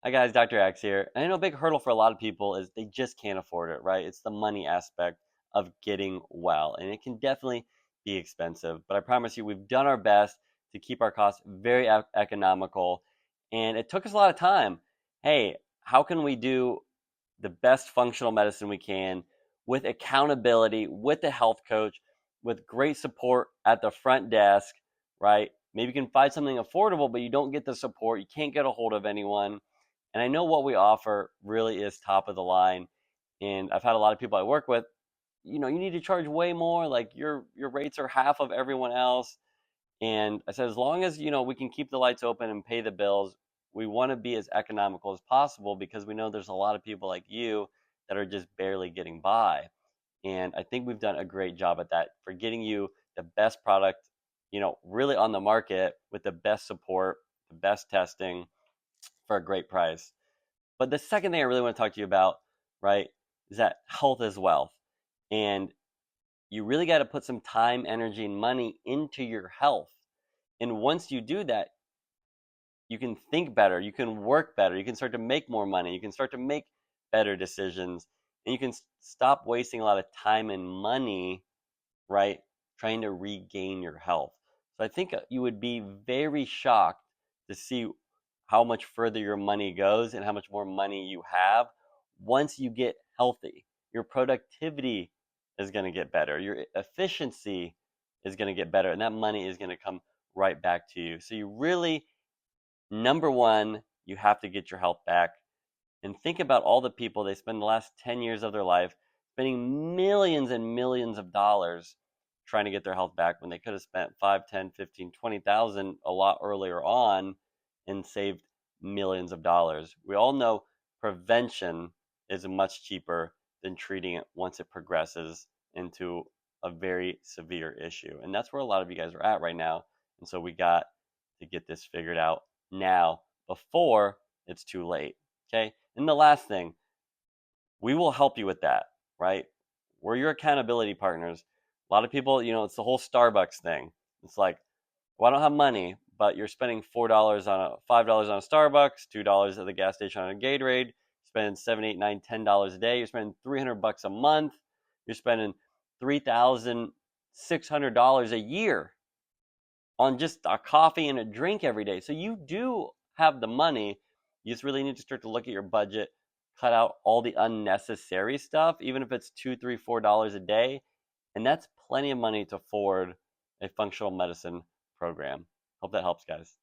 Hi guys, Dr. Axe here. And I know a big hurdle for a lot of people is they just can't afford it, right? It's the money aspect of getting well, and it can definitely be expensive. But I promise you, we've done our best to keep our costs very economical, and it took us a lot of time. Hey, how can we do the best functional medicine we can with accountability, with a health coach, with great support at the front desk, right? Maybe you can find something affordable, but you don't get the support, you can't get a hold of anyone. And I know what we offer really is top of the line. And I've had a lot of people I work with, you need to charge way more, like your rates are half of everyone else. And I said, as long as, we can keep the lights open and pay the bills, we want to be as economical as possible because we know there's a lot of people like you that are just barely getting by. And I think we've done a great job at that for getting you the best product, really on the market with the best support, the best testing for a great price. But the second thing I really want to talk to you about, right, is that health is wealth. And you really got to put some time, energy, and money into your health. And once you do that, you can think better, you can work better, you can start to make more money, you can start to make better decisions, and you can stop wasting a lot of time and money, right, trying to regain your health. So I think you would be very shocked to see how much further your money goes and how much more money you have once you get healthy. Your productivity is going to get better, your efficiency is going to get better, and that money is going to come right back to you. So you really, number one, you have to get your health back. And think about all the people they spend the last 10 years of their life spending millions and millions of dollars trying to get their health back when they could have spent 5, 10, 15, 20,000 a lot earlier on and saved millions of dollars. We all know prevention is much cheaper than treating it once it progresses into a very severe issue. And that's where a lot of you guys are at right now. And so we got to get this figured out now before it's too late. Okay. And the last thing, we will help you with that, right? We're your accountability partners. A lot of people, it's the whole Starbucks thing. It's like, well, I don't have money, but you're spending $4 on $5 on a Starbucks, $2 at the gas station on a Gatorade, spending 7, 8, 9, $10 a day. You're spending $300 a month. You're spending $3,600 a year on just a coffee and a drink every day. So you do have the money. You just really need to start to look at your budget, cut out all the unnecessary stuff, even if it's $2, $3, $4 a day. And that's plenty of money to afford a functional medicine program. Hope that helps, guys.